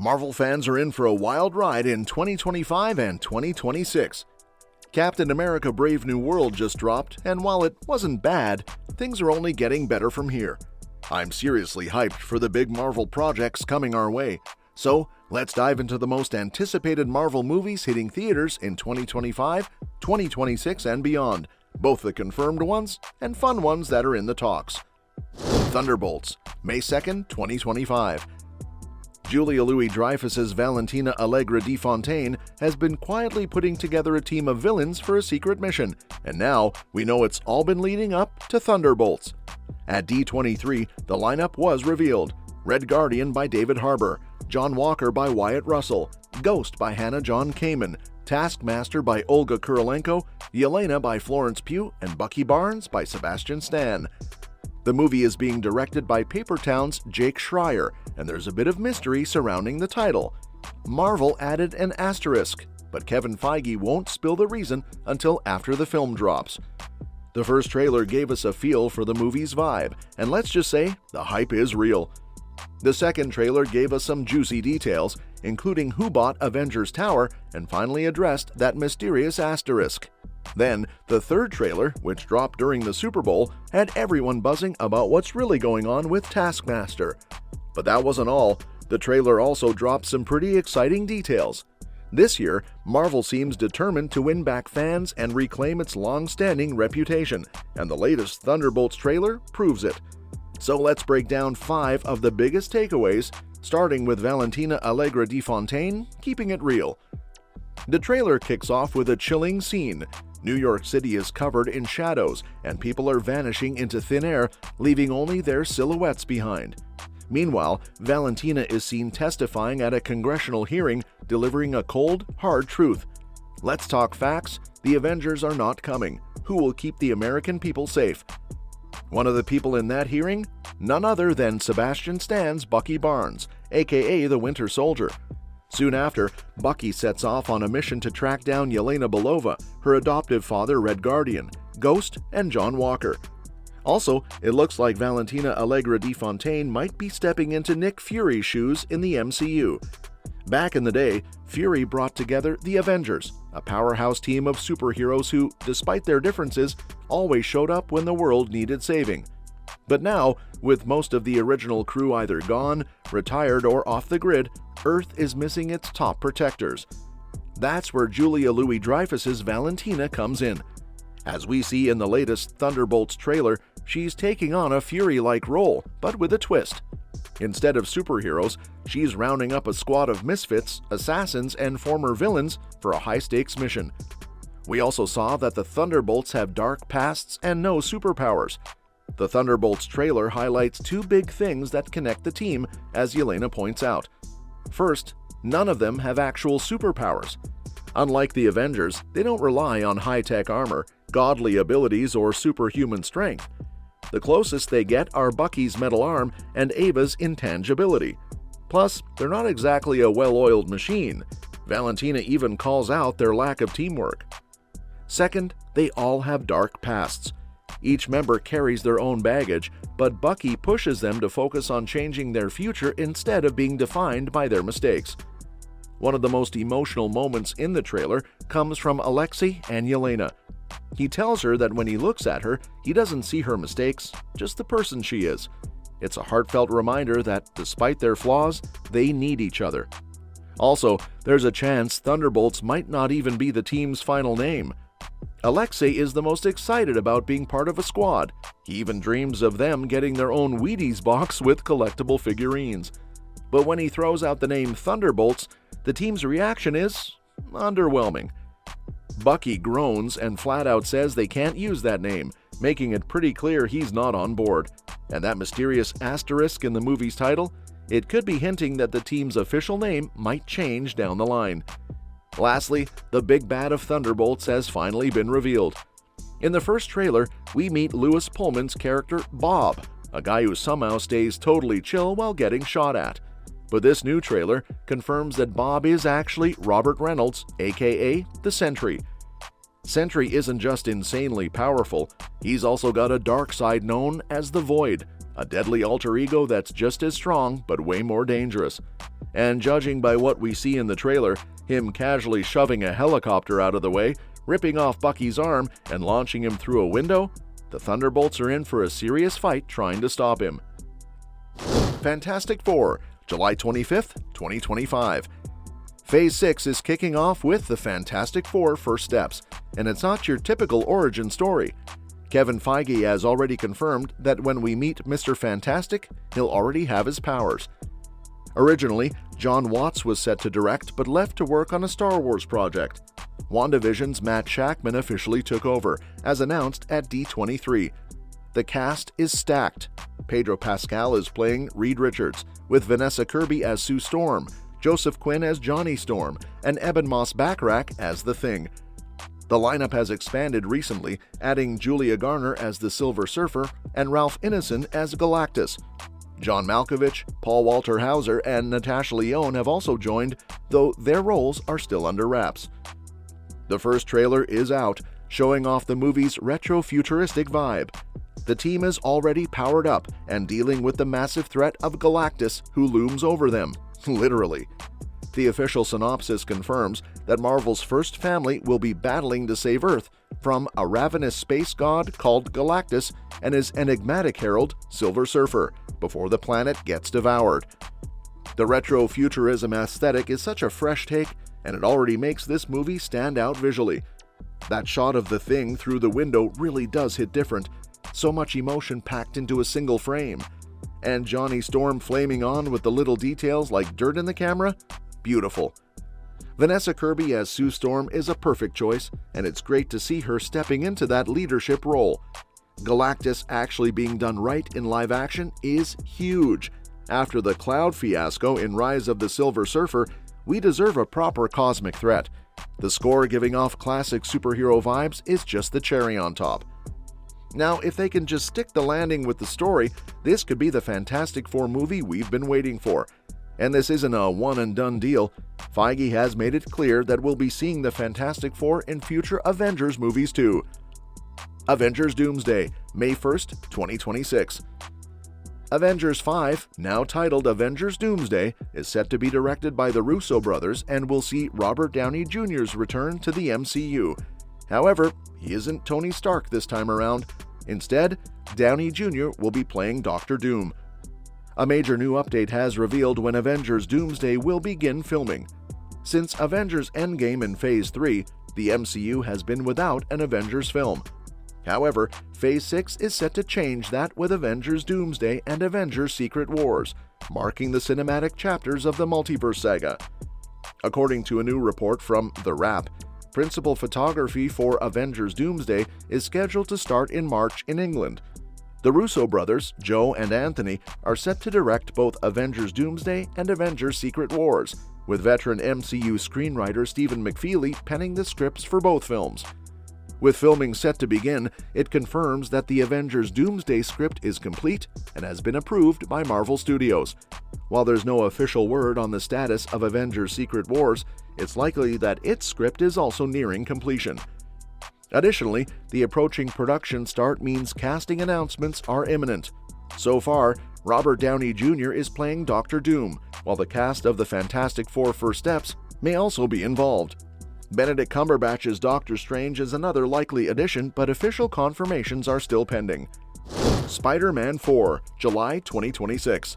Marvel fans are in for a wild ride in 2025 and 2026. Captain America: Brave New World just dropped, and while it wasn't bad, things are only getting better from here. I'm seriously hyped for the big Marvel projects coming our way. So, let's dive into the most anticipated Marvel movies hitting theaters in 2025, 2026, and beyond, both the confirmed ones and fun ones that are in the talks. Thunderbolts, May 2nd, 2025. Julia Louis-Dreyfus's Valentina Allegra de Fontaine has been quietly putting together a team of villains for a secret mission, and now we know it's all been leading up to Thunderbolts. At D23, the lineup was revealed: Red Guardian by David Harbour, John Walker by Wyatt Russell, Ghost by Hannah John Kamen, Taskmaster by Olga Kurylenko, Yelena by Florence Pugh, and Bucky Barnes by Sebastian Stan. The movie is being directed by Paper Town's Jake Schreier, and there's a bit of mystery surrounding the title. Marvel added an asterisk, but Kevin Feige won't spill the reason until after the film drops. The first trailer gave us a feel for the movie's vibe, and let's just say the hype is real. The second trailer gave us some juicy details, including who bought Avengers Tower and finally addressed that mysterious asterisk. Then, the third trailer, which dropped during the Super Bowl, had everyone buzzing about what's really going on with Taskmaster. But that wasn't all. The trailer also dropped some pretty exciting details. This year, Marvel seems determined to win back fans and reclaim its long-standing reputation, and the latest Thunderbolts trailer proves it. So let's break down 5 of the biggest takeaways, starting with Valentina Allegra de Fontaine, keeping it real. The trailer kicks off with a chilling scene. New York City is covered in shadows, and people are vanishing into thin air, leaving only their silhouettes behind. Meanwhile, Valentina is seen testifying at a congressional hearing, delivering a cold, hard truth. Let's talk facts. The Avengers are not coming. Who will keep the American people safe? One of the people in that hearing? None other than Sebastian Stan's Bucky Barnes, aka the Winter Soldier. Soon after, Bucky sets off on a mission to track down Yelena Belova, her adoptive father Red Guardian, Ghost, and John Walker. Also, it looks like Valentina Allegra de Fontaine might be stepping into Nick Fury's shoes in the MCU. Back in the day, Fury brought together the Avengers, a powerhouse team of superheroes who, despite their differences, always showed up when the world needed saving. But now, with most of the original crew either gone, retired, or off the grid, Earth is missing its top protectors. That's where Julia Louis-Dreyfus's Valentina comes in. As we see in the latest Thunderbolts trailer, she's taking on a Fury-like role, but with a twist. Instead of superheroes, she's rounding up a squad of misfits, assassins, and former villains for a high-stakes mission. We also saw that the Thunderbolts have dark pasts and no superpowers. The Thunderbolts trailer highlights 2 big things that connect the team, as Yelena points out. First, none of them have actual superpowers. Unlike the Avengers, they don't rely on high-tech armor, godly abilities, or superhuman strength. The closest they get are Bucky's metal arm and Ava's intangibility. Plus, they're not exactly a well-oiled machine. Valentina even calls out their lack of teamwork. Second, they all have dark pasts. Each member carries their own baggage, but Bucky pushes them to focus on changing their future instead of being defined by their mistakes. One of the most emotional moments in the trailer comes from Alexei and Yelena. He tells her that when he looks at her, he doesn't see her mistakes, just the person she is. It's a heartfelt reminder that, despite their flaws, they need each other. Also, there's a chance Thunderbolts might not even be the team's final name. Alexei is the most excited about being part of a squad. He even dreams of them getting their own Wheaties box with collectible figurines. But when he throws out the name Thunderbolts, the team's reaction is underwhelming. Bucky groans and flat out says they can't use that name, making it pretty clear he's not on board. And that mysterious asterisk in the movie's title? It could be hinting that the team's official name might change down the line. Lastly, the big bad of Thunderbolts has finally been revealed. In the first trailer, we meet Lewis Pullman's character Bob, a guy who somehow stays totally chill while getting shot at. But this new trailer confirms that Bob is actually Robert Reynolds, aka the Sentry. Sentry isn't just insanely powerful, he's also got a dark side known as the Void, a deadly alter ego that's just as strong but way more dangerous. And judging by what we see in the trailer, him casually shoving a helicopter out of the way, ripping off Bucky's arm, and launching him through a window, the Thunderbolts are in for a serious fight trying to stop him. Fantastic Four, July 25th, 2025. Phase 6 is kicking off with the Fantastic Four First Steps, and it's not your typical origin story. Kevin Feige has already confirmed that when we meet Mr. Fantastic, he'll already have his powers. Originally, John Watts was set to direct but left to work on a Star Wars project. WandaVision's Matt Shakman officially took over, as announced at D23. The cast is stacked. Pedro Pascal is playing Reed Richards, with Vanessa Kirby as Sue Storm, Joseph Quinn as Johnny Storm, and Ebon Moss-Bachrach as The Thing. The lineup has expanded recently, adding Julia Garner as the Silver Surfer and Ralph Ineson as Galactus. John Malkovich, Paul Walter Hauser, and Natasha Lyonne have also joined, though their roles are still under wraps. The first trailer is out, showing off the movie's retro-futuristic vibe. The team is already powered up and dealing with the massive threat of Galactus, who looms over them, literally. The official synopsis confirms that Marvel's first family will be battling to save Earth from a ravenous space god called Galactus and his enigmatic herald, Silver Surfer, before the planet gets devoured. The retro-futurism aesthetic is such a fresh take, and it already makes this movie stand out visually. That shot of the Thing through the window really does hit different, so much emotion packed into a single frame. And Johnny Storm flaming on with the little details like dirt in the camera? Beautiful. Vanessa Kirby as Sue Storm is a perfect choice, and it's great to see her stepping into that leadership role. Galactus actually being done right in live action is huge. After the Cloud fiasco in Rise of the Silver Surfer, we deserve a proper cosmic threat. The score giving off classic superhero vibes is just the cherry on top. Now, if they can just stick the landing with the story, this could be the Fantastic Four movie we've been waiting for. And this isn't a one-and-done deal. Feige has made it clear that we'll be seeing the Fantastic Four in future Avengers movies too. Avengers Doomsday, May 1st, 2026. Avengers 5, now titled Avengers Doomsday, is set to be directed by the Russo brothers and will see Robert Downey Jr.'s return to the MCU. However, he isn't Tony Stark this time around. Instead, Downey Jr. will be playing Doctor Doom. A major new update has revealed when Avengers Doomsday will begin filming. Since Avengers Endgame in Phase 3, the MCU has been without an Avengers film. However, Phase 6 is set to change that with Avengers Doomsday and Avengers Secret Wars, marking the cinematic chapters of the multiverse saga. According to a new report from The Wrap, principal photography for Avengers Doomsday is scheduled to start in March in England. The Russo brothers, Joe and Anthony, are set to direct both Avengers Doomsday and Avengers Secret Wars, with veteran MCU screenwriter Stephen McFeely penning the scripts for both films. With filming set to begin, it confirms that the Avengers Doomsday script is complete and has been approved by Marvel Studios. While there's no official word on the status of Avengers Secret Wars, it's likely that its script is also nearing completion. Additionally, the approaching production start means casting announcements are imminent. So far, Robert Downey Jr. is playing Doctor Doom, while the cast of the Fantastic Four First Steps may also be involved. Benedict Cumberbatch's Doctor Strange is another likely addition, but official confirmations are still pending. Spider-Man 4, July 2026.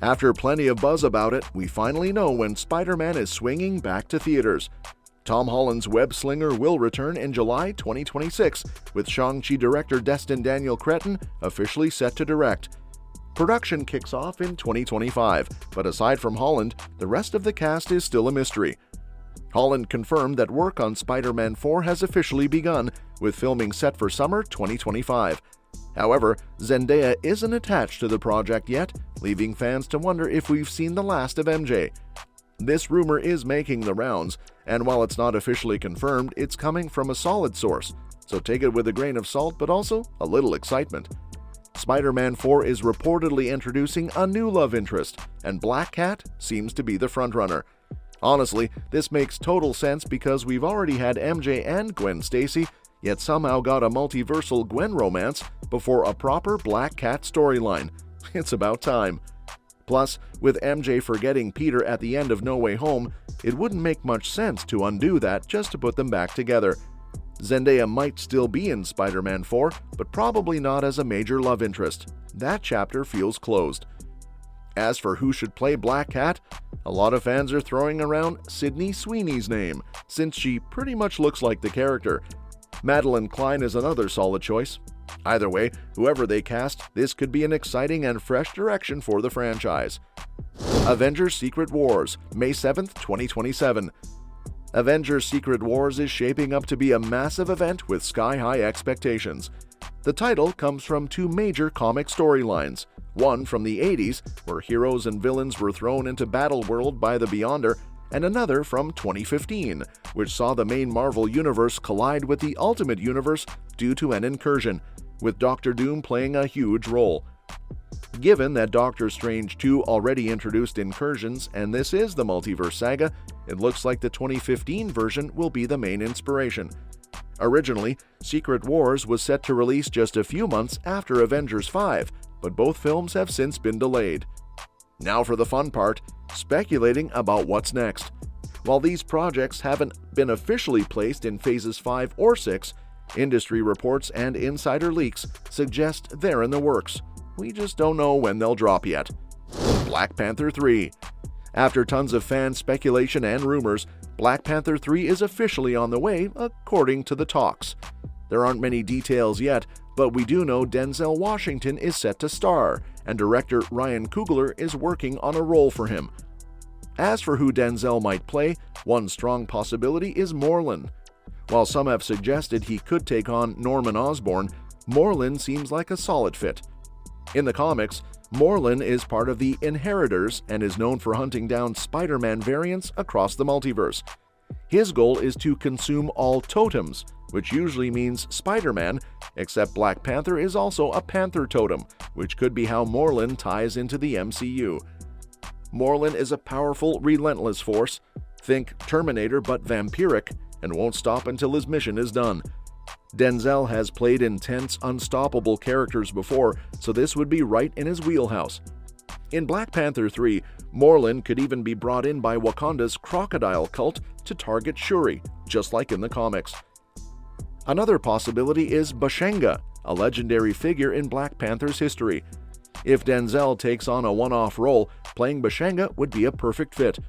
After plenty of buzz about it, we finally know when Spider-Man is swinging back to theaters. Tom Holland's web slinger will return in July 2026, with Shang-Chi director Destin Daniel Cretton officially set to direct. Production kicks off in 2025, but aside from Holland, the rest of the cast is still a mystery. Holland confirmed that work on Spider-Man 4 has officially begun, with filming set for summer 2025. However, Zendaya isn't attached to the project yet, leaving fans to wonder if we've seen the last of MJ. This rumor is making the rounds, and while it's not officially confirmed, it's coming from a solid source, so take it with a grain of salt but also a little excitement. Spider-Man 4 is reportedly introducing a new love interest, and Black Cat seems to be the frontrunner. Honestly, this makes total sense because we've already had MJ and Gwen Stacy, yet somehow got a multiversal Gwen romance before a proper Black Cat storyline. It's about time. Plus, with MJ forgetting Peter at the end of No Way Home, it wouldn't make much sense to undo that just to put them back together. Zendaya might still be in Spider-Man 4, but probably not as a major love interest. That chapter feels closed. As for who should play Black Cat, a lot of fans are throwing around Sydney Sweeney's name, since she pretty much looks like the character. Madeline Klein is another solid choice. Either way, whoever they cast, this could be an exciting and fresh direction for the franchise. Avengers Secret Wars, May 7th, 2027. Avengers Secret Wars is shaping up to be a massive event with sky-high expectations. The title comes from two major comic storylines, one from the 80s, where heroes and villains were thrown into battle world by the Beyonder, and another from 2015, which saw the main Marvel universe collide with the Ultimate Universe due to an incursion, with Doctor Doom playing a huge role. Given that Doctor Strange 2 already introduced incursions and this is the multiverse saga, it looks like the 2015 version will be the main inspiration. Originally, Secret Wars was set to release just a few months after Avengers 5, but both films have since been delayed. Now for the fun part, speculating about what's next. While these projects haven't been officially placed in phases 5 or 6, industry reports and insider leaks suggest they're in the works. We just don't know when they'll drop yet. Black Panther 3. After tons of fan speculation and rumors, Black Panther 3 is officially on the way, according to the talks. There aren't many details yet, but we do know Denzel Washington is set to star, and director Ryan Coogler is working on a role for him. As for who Denzel might play, one strong possibility is Morlun. While some have suggested he could take on Norman Osborn, Morlun seems like a solid fit. In the comics, Morlun is part of the Inheritors and is known for hunting down Spider-Man variants across the multiverse. His goal is to consume all totems, which usually means Spider-Man, except Black Panther is also a Panther totem, which could be how Morlun ties into the MCU. Morlun is a powerful, relentless force. Think Terminator but vampiric, and won't stop until his mission is done. Denzel has played intense, unstoppable characters before, so this would be right in his wheelhouse. In Black Panther 3, Morlun could even be brought in by Wakanda's crocodile cult to target Shuri, just like in the comics. Another possibility is Bashenga, a legendary figure in Black Panther's history. If Denzel takes on a one-off role, playing Bashenga would be a perfect fit.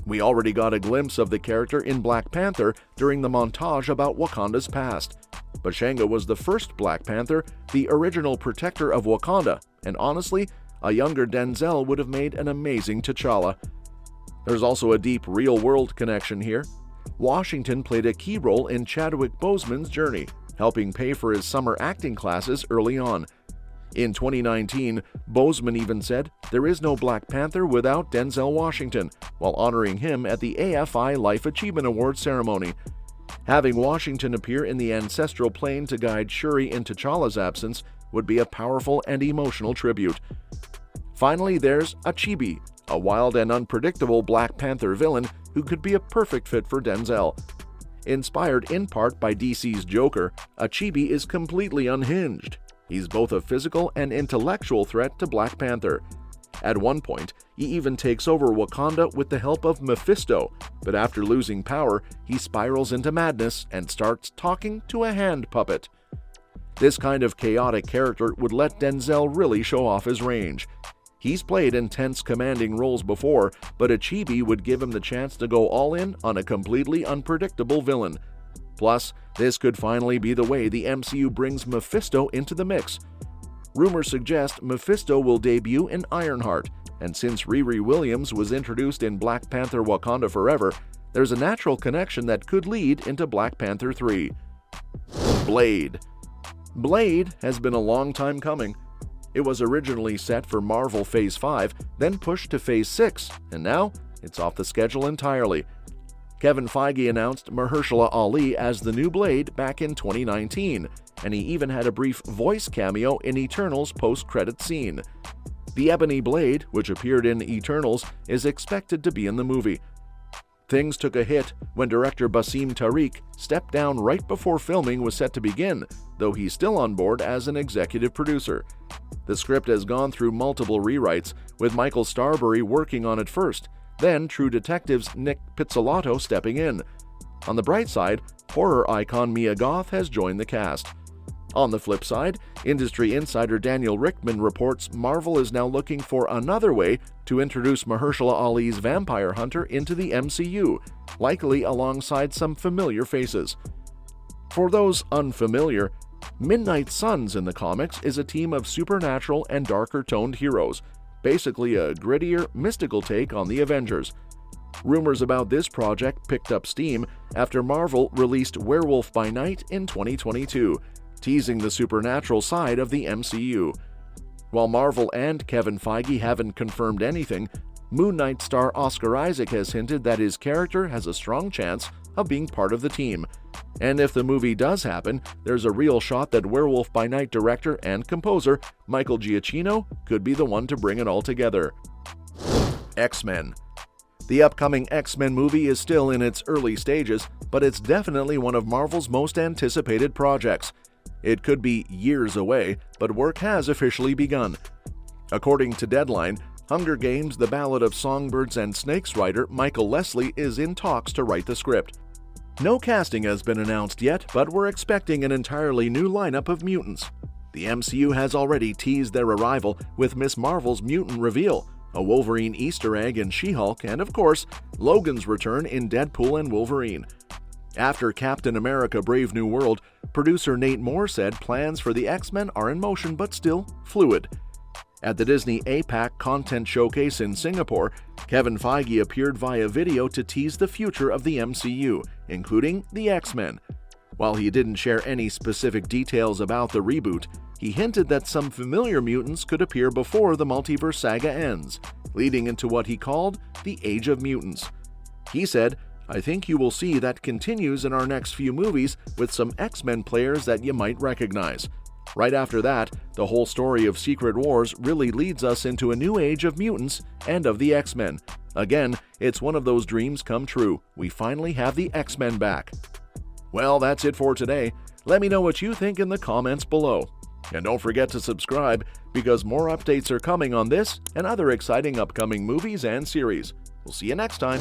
We already got a glimpse of the character in Black Panther during the montage about Wakanda's past. Bashenga was the first Black Panther, the original protector of Wakanda, and honestly, a younger Denzel would have made an amazing T'Challa. There's also a deep real-world connection here. Washington played a key role in Chadwick Boseman's journey, helping pay for his summer acting classes early on. In 2019, Boseman even said, "There is no Black Panther without Denzel Washington," while honoring him at the AFI Life Achievement Awards ceremony. Having Washington appear in the ancestral plane to guide Shuri in T'Challa's absence would be a powerful and emotional tribute. Finally, there's Achibi, a wild and unpredictable Black Panther villain who could be a perfect fit for Denzel. Inspired in part by DC's Joker, Achibi is completely unhinged. He's both a physical and intellectual threat to Black Panther. At one point, he even takes over Wakanda with the help of Mephisto, but after losing power, he spirals into madness and starts talking to a hand puppet. This kind of chaotic character would let Denzel really show off his range. He's played intense, commanding roles before, but Achibi would give him the chance to go all in on a completely unpredictable villain. Plus, this could finally be the way the MCU brings Mephisto into the mix. Rumors suggest Mephisto will debut in Ironheart, and since Riri Williams was introduced in Black Panther Wakanda Forever, there's a natural connection that could lead into Black Panther 3. Blade. Blade has been a long time coming. It was originally set for Marvel Phase 5, then pushed to Phase 6, and now it's off the schedule entirely. Kevin Feige announced Mahershala Ali as the new Blade back in 2019, and he even had a brief voice cameo in Eternals' post-credit scene. The Ebony Blade, which appeared in Eternals, is expected to be in the movie. Things took a hit when director Basim Tariq stepped down right before filming was set to begin, though he's still on board as an executive producer. The script has gone through multiple rewrites, with Michael Starbury working on it first, then True Detective's Nick Pizzolatto stepping in. On the bright side, horror icon Mia Goth has joined the cast. On the flip side, industry insider Daniel Richtman reports Marvel is now looking for another way to introduce Mahershala Ali's Vampire Hunter into the MCU, likely alongside some familiar faces. For those unfamiliar, Midnight Suns in the comics is a team of supernatural and darker-toned heroes, basically a grittier, mystical take on the Avengers. Rumors about this project picked up steam after Marvel released Werewolf by Night in 2022, teasing the supernatural side of the MCU. While Marvel and Kevin Feige haven't confirmed anything, Moon Knight star Oscar Isaac has hinted that his character has a strong chance of being part of the team. And if the movie does happen, there's a real shot that Werewolf by Night director and composer Michael Giacchino could be the one to bring it all together. X-Men. The upcoming X-Men movie is still in its early stages, but it's definitely one of Marvel's most anticipated projects. It could be years away, but work has officially begun. According to Deadline, Hunger Games: The Ballad of Songbirds and Snakes writer Michael Leslie is in talks to write the script. No casting has been announced yet, but we're expecting an entirely new lineup of mutants. The MCU has already teased their arrival with Ms. Marvel's mutant reveal, a Wolverine Easter egg in She-Hulk, and of course, Logan's return in Deadpool and Wolverine. After Captain America: Brave New World, producer Nate Moore said plans for the X-Men are in motion but still fluid. At the Disney APAC Content Showcase in Singapore, Kevin Feige appeared via video to tease the future of the MCU, including the X-Men. While he didn't share any specific details about the reboot, he hinted that some familiar mutants could appear before the multiverse saga ends, leading into what he called the Age of Mutants. He said, "I think you will see that continues in our next few movies with some X-Men players that you might recognize. Right after that, the whole story of Secret Wars really leads us into a new age of mutants and of the X-Men. Again, it's one of those dreams come true. We finally have the X-Men back." Well, that's it for today. Let me know what you think in the comments below. And don't forget to subscribe, because more updates are coming on this and other exciting upcoming movies and series. We'll see you next time.